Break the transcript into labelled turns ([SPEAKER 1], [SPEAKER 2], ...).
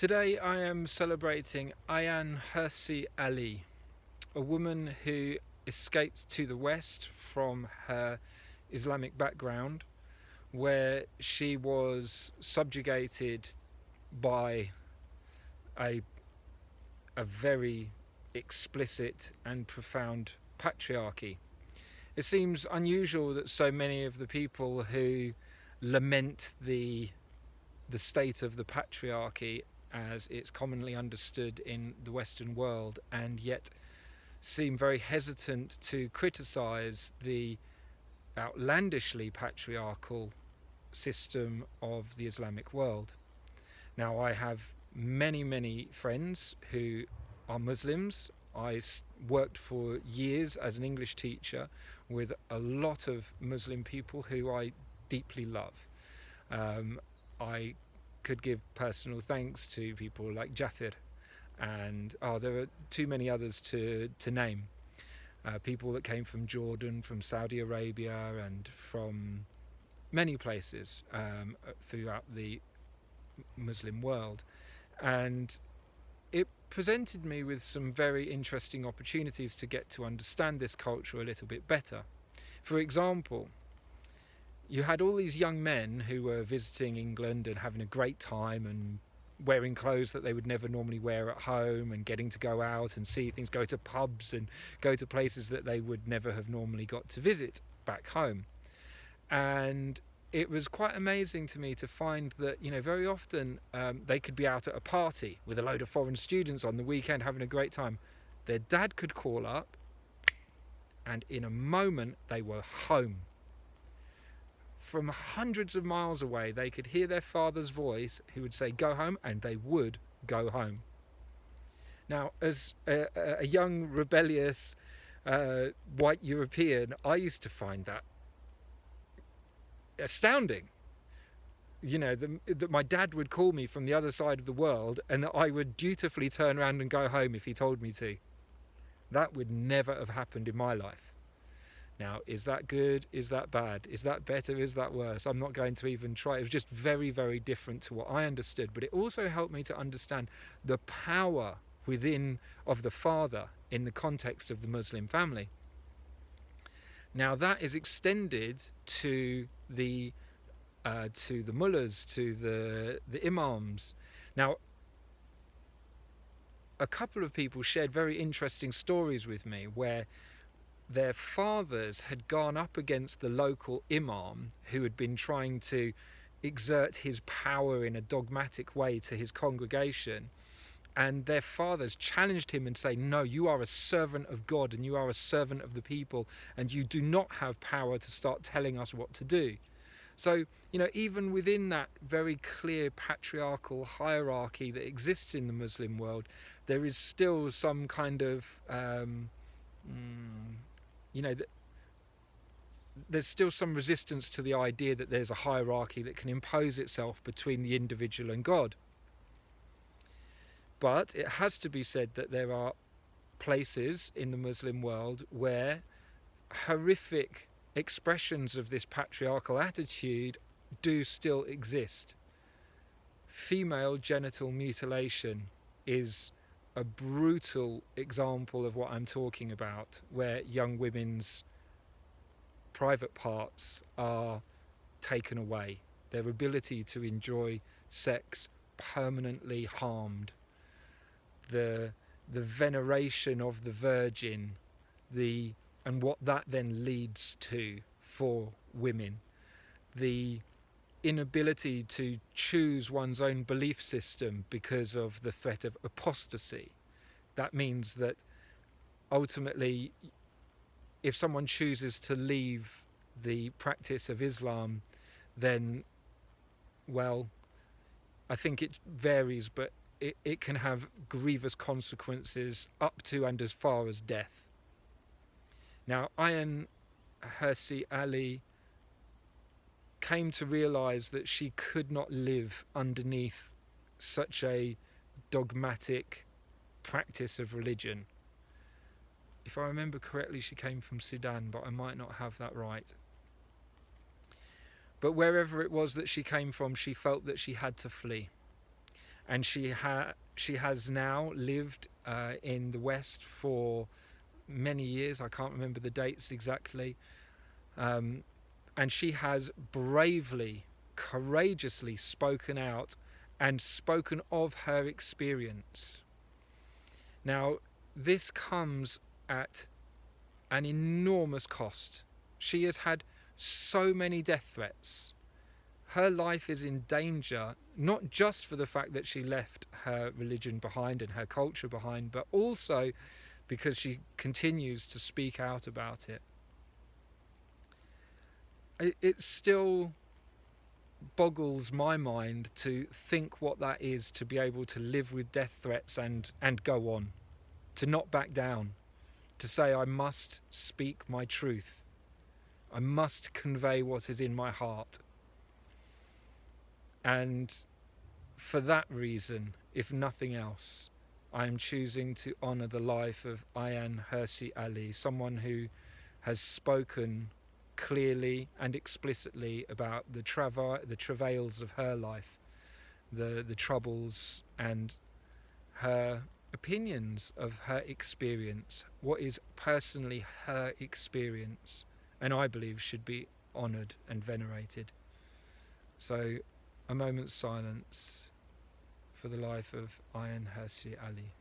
[SPEAKER 1] Today I am celebrating Ayaan Hirsi Ali, a woman who escaped to the West from her Islamic background, where she was subjugated by a, a very explicit and profound patriarchy. It seems unusual that so many of the people who lament the state of the patriarchy as it's commonly understood in the Western world, and yet seem very hesitant to criticise the outlandishly patriarchal system of the Islamic world. Now, I have many friends who are Muslims. I worked for years as an English teacher with a lot of Muslim people who I deeply love. I could give personal thanks to people like Jafir, and there are too many others to name. People that came from Jordan, from Saudi Arabia, and from many places throughout the Muslim world. And it presented me with some very interesting opportunities to get to understand this culture a little bit better. For example, you had all these young men who were visiting England and having a great time and wearing clothes that they would never normally wear at home, and getting to go out and see things, go to pubs and go to places that they would never have normally got to visit back home. And it was quite amazing to me to find that, very often they could be out at a party with a load of foreign students on the weekend having a great time. Their dad could call up, and in a moment they were home. From hundreds of miles away, they could hear their father's voice who would say, "Go home," and they would go home. Now, as a young, rebellious white European, I used to find that astounding. That my dad would call me from the other side of the world and that I would dutifully turn around and go home if he told me to. That would never have happened in my life. Now, is that good? Is that bad? Is that better? Is that worse? I'm not going to even try. It was just very different to what I understood. But it also helped me to understand the power within of the father in the context of the Muslim family. Now, that is extended to the mullahs, to the imams. Now, a couple of people shared very interesting stories with me where their fathers had gone up against the local imam who had been trying to exert his power in a dogmatic way to his congregation, and their fathers challenged him and say, "No, you are a servant of God and you are a servant of the people, and you do not have power to start telling us what to do." So, even within that very clear patriarchal hierarchy that exists in the Muslim world, there is still some kind of there's still some resistance to the idea that there's a hierarchy that can impose itself between the individual and God. But it has to be said that there are places in the Muslim world where horrific expressions of this patriarchal attitude do still exist. Female genital mutilation is a brutal example of what I'm talking about, where young women's private parts are taken away, their ability to enjoy sex permanently harmed, the veneration of the virgin, and what that then leads to for women, the inability to choose one's own belief system because of the threat of apostasy. That means that ultimately, if someone chooses to leave the practice of Islam, then, well, I think it varies, but it can have grievous consequences up to and as far as death. Now, Ayaan Hirsi Ali came to realise that she could not live underneath such a dogmatic practice of religion. If I remember correctly, she came from Sudan, but I might not have that right. But wherever it was that she came from, she felt that she had to flee. and she has now lived in the West for many years. I can't remember the dates exactly, and she has bravely, courageously spoken out and spoken of her experience. Now, this comes at an enormous cost. She has had so many death threats. Her life is in danger, not just for the fact that she left her religion behind and her culture behind, but also because she continues to speak out about it. It still boggles my mind to think what that is, to be able to live with death threats and go on, to not back down, to say I must speak my truth, I must convey what is in my heart. And for that reason, if nothing else, I am choosing to honour the life of Ayaan Hirsi Ali, someone who has spoken clearly and explicitly about the travails of her life, the troubles and her opinions of her experience, what is personally her experience, and I believe should be honoured and venerated. So, a moment's silence for the life of Ayaan Hirsi Ali.